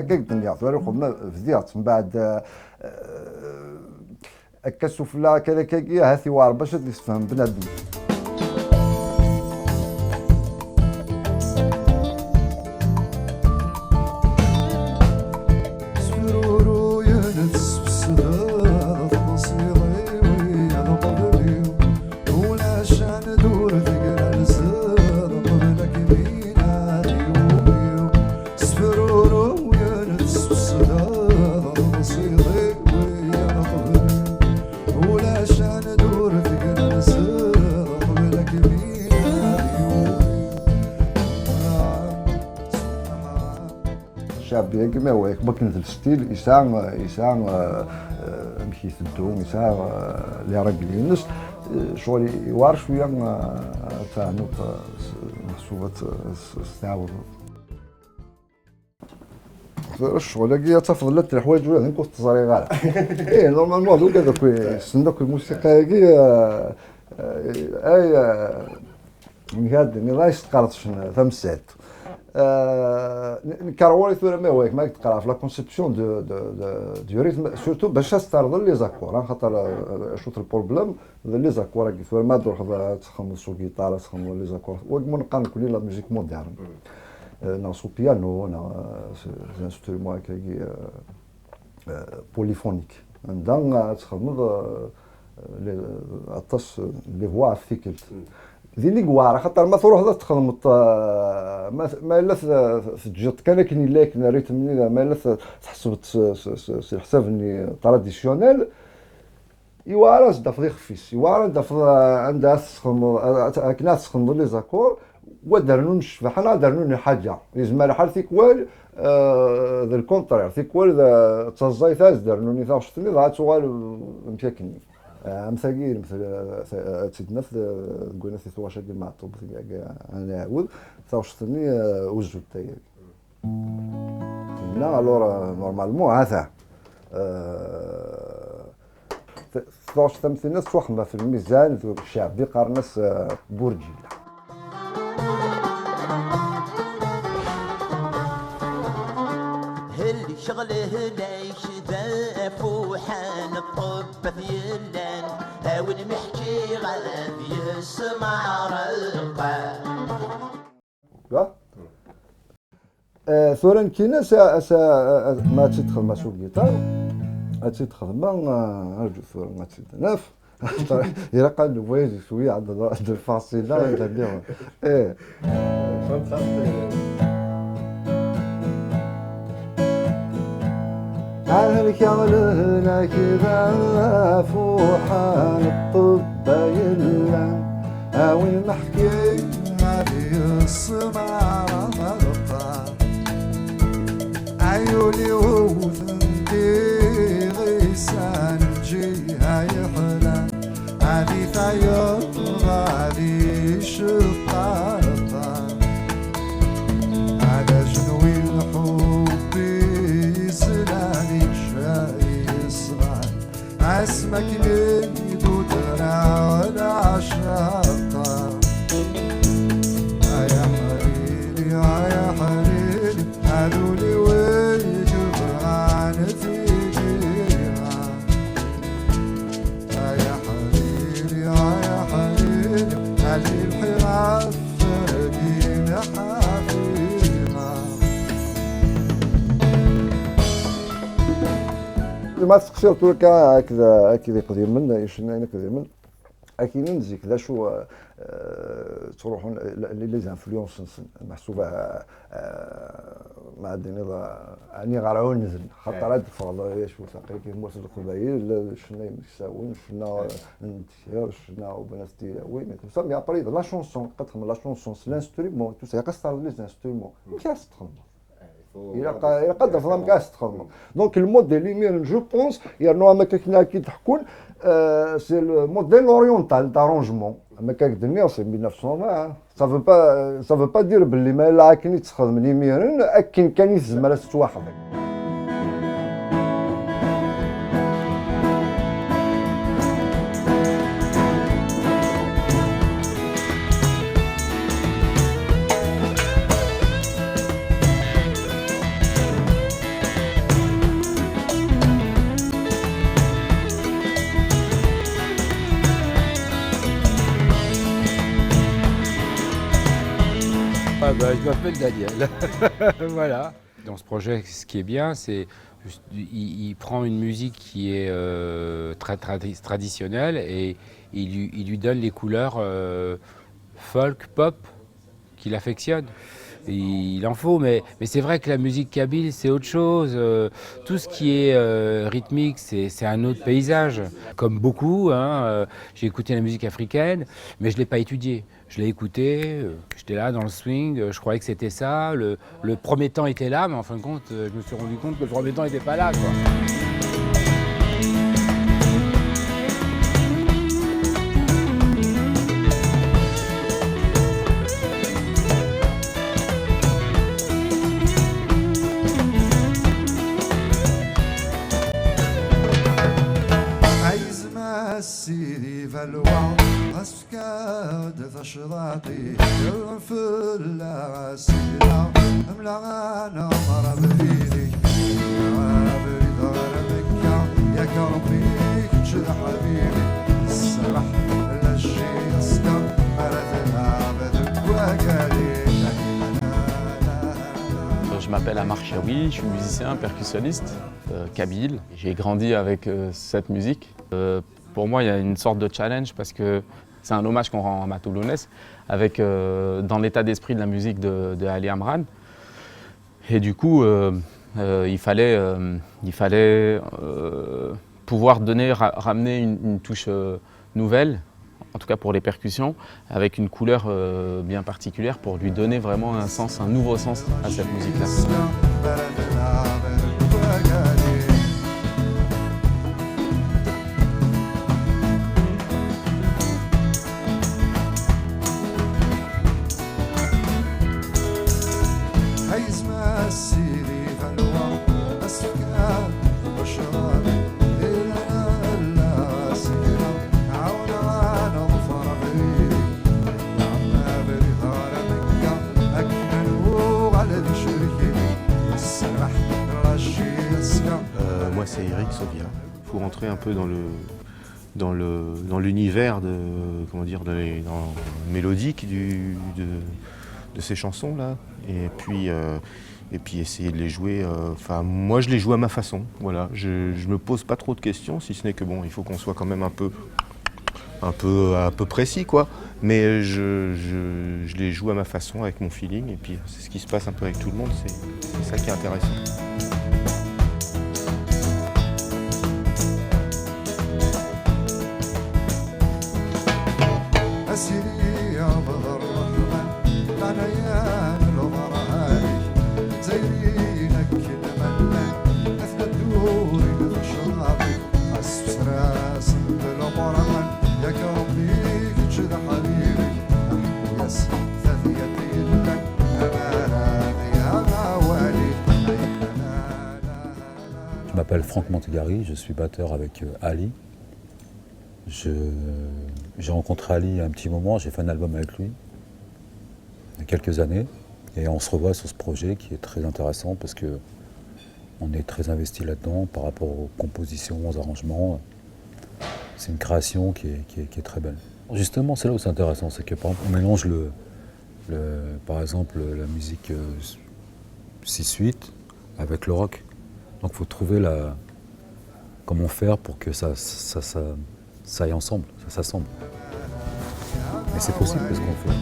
كيقدر يعطوا خدمه فديات من بعد هكا سفلا كذا كي هاثي وار باش تفهم بنادم. الشعبيه كما هو يكبك نزل ستيل يساع مشي يسدوم يساع اللي راجلينس شغل يوار شويه تاع نقطه محسوبه استعوض الشغل كي تفضلت الحوايج ولا نكون تصاري غاله ايه نورمالمون دوك هذوك صندوق الموسيقى كي اي من هذا اللي لا يستقرطش فهم السعد كارولي ثورة ما هو ما تقرا في لا كونسيبسيون دو ريتم سورتو باش تستعرض لي زاكور خاطر شوط البروبليم لي زاكور كي ثورة ما تروح تخمم سو جيتار تخمم لي زاكور ومن نقال كل لا ميوزيك مودرن ناقصو بيانو زي انسترومون كي بوليفونيك عندنا تخدم عطاس لي فوا افيكلت ذي اللي قواره خاطر ما تروح تخدم ما الا تجد كان لكن ريتم ما الا تحسب سي حساب اني تراديسيونيل يوارا دافض خفيس يوارا دافض عندها تخدم كنا تخدم لي زاكور ودرنون حنا درنون حاجه لازم الحال ثيكوال ذا الكونترير ثيكوال ذا تزايثاز درنوني ثا شتني ذا تسوال مشاكلني مثاقيل مثل سيدنا قلنا في ثواشا كي معطوب انا عاود ثوشتني وجو تايا هنا الور نورمالمون هذا ثوش تمثيلنا توخنا في الميزان الشعب دي قارناس بورجي هل شغله ليش ذا فوحان الطب ثيلان هاون محكي غاد يسمع رقا ثورا كينا ما تدخل ما سوق جيتار تدخل ما ارجو ثورا ما تناف يرقى الواجي شويه عند الفاصله نديرو ايه عالك يغلنا كذا فوحان الطب يلان هاوي محكي هذه السمارة مرقى عيولي وذنتي غيسان الجيها يحلى هذه ثيار هذه شقارقة على جنوي الحب يسلاني شاي صغار اسمك بيد ودرع والعشاقة يا حليلي يا حليلي قالولي ويجب عن ثقيلها يا حليلي يا حليلي هذه الحراف فرقين حافيها ما تقصير هكذا قديما يشنا قديما اكيد نزيك ذا شو تروحون لي زانفلونس محسوبه مع الدنيا اني غارعون نزل خاطر هاد الفضل شو ثقيل كيف مرسل القبائل شنا يساوون شنا نتيار شنا وبنات وين تسمى ابري لا شونسون قد تخدم لا شونسون لانسترومون تو سي قصر لي انسترومون كاس تخدم إلا قدر فهم كاع تخدم دونك الموديل اللي ميرن جو بونس يرنوها ما كنا كي تحكون سي الموديل اورينتال دارونجمون ما كنقدرني سي 1920 ça veut pas dire باللي ما لا كاين تخدم لي ميرن اكن كان يزمر تواحد Je m'appelle Daniel. Voilà. Dans ce projet, ce qui est bien, c'est qu'il prend une musique qui est très traditionnelle et il lui donne les couleurs folk, pop qu'il affectionne. Et il en faut, mais c'est vrai que la musique kabyle, c'est autre chose. Tout ce qui est rythmique, c'est un autre paysage. Comme beaucoup, hein, j'ai écouté la musique africaine, mais je ne l'ai pas étudiée. Je l'ai écouté, j'étais là dans le swing, je croyais que c'était ça. Le premier temps était là, mais en fin de compte, je me suis rendu compte que le premier temps n'était pas là, quoi. سيدي فالوا أسكاد فشراطي يغفل لا سيدا أملغانا مرة بريدي بريد غربك يا كربي كتشد حبيبي السرح للشي أسكر مرثنا بدك وقالي Je m'appelle Amar Chaoui, je suis musicien, percussionniste, kabyle. J'ai grandi avec cette musique. Pour moi, il y a une sorte de challenge parce que c'est un hommage qu'on rend à Matoulounès avec dans l'état d'esprit de la musique de Ali Amran. Et du coup, il fallait pouvoir ramener une touche nouvelle, en tout cas pour les percussions, avec une couleur bien particulière pour lui donner vraiment un sens, un nouveau sens à cette musique-là. Moi c'est Eric Sovia. Pour entrer un peu dans l'univers de comment dire mélodique de ces chansons là et puis essayer de les jouer. Enfin moi je les joue à ma façon. Voilà, je me pose pas trop de questions si ce n'est que bon il faut qu'on soit quand même un peu précis quoi. Mais je les joue à ma façon avec mon feeling et puis c'est ce qui se passe un peu avec tout le monde. C'est ça qui est intéressant. Je m'appelle Franck Montegari, je suis batteur avec Ali. J'ai rencontré Ali il y a un petit moment, j'ai fait un album avec lui il y a quelques années et on se revoit sur ce projet qui est très intéressant parce que on est très investi là-dedans par rapport aux compositions, aux arrangements. C'est une création qui est très belle. Justement, c'est là où c'est intéressant, c'est que par exemple, on mélange par exemple la musique 6/8 avec le rock. Donc il faut trouver comment faire pour que ça aille ensemble, ça s'assemble. Mais c'est possible parce qu'on fait.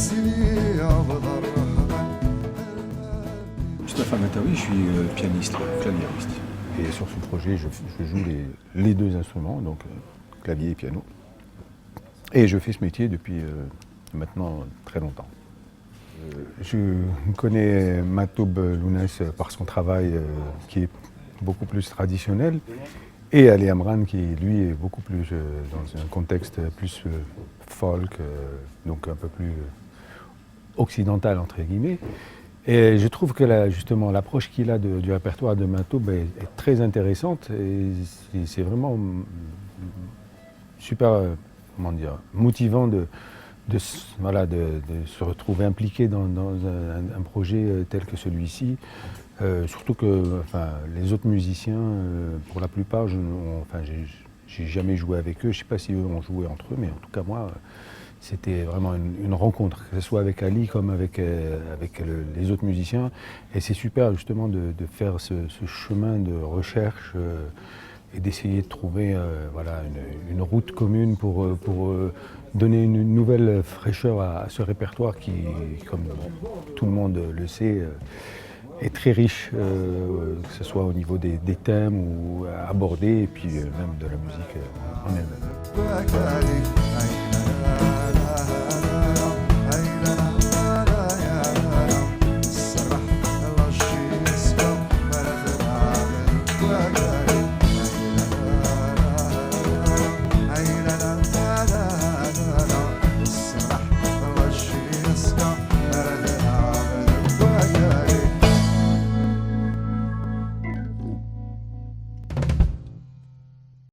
سيدي عبد الرحمن. Mustapha Matawi, je suis pianiste, claviériste. Et sur ce projet, je joue les deux instruments, donc clavier et piano. Et je fais ce métier depuis maintenant très longtemps. Je connais Matoub Lounès par son travail qui est beaucoup plus traditionnel, et Ali Amran qui, lui, est beaucoup plus dans un contexte plus folk, donc un peu plus occidental, entre guillemets. Et je trouve que justement l'approche qu'il a du répertoire de Matoub est très intéressante, et c'est vraiment super, comment dire, motivant de se retrouver impliqué dans un projet tel que celui-ci. Surtout que les autres musiciens, pour la plupart, j'ai jamais joué avec eux. Je ne sais pas si eux ont joué entre eux, mais en tout cas moi, c'était vraiment une rencontre, que ce soit avec Ali comme avec les autres musiciens. Et c'est super justement de faire ce chemin de recherche et d'essayer de trouver une route commune pour donner une nouvelle fraîcheur à ce répertoire qui, comme tout le monde le sait, est très riche, que ce soit au niveau des thèmes ou abordés, et puis même de la musique en elle-même.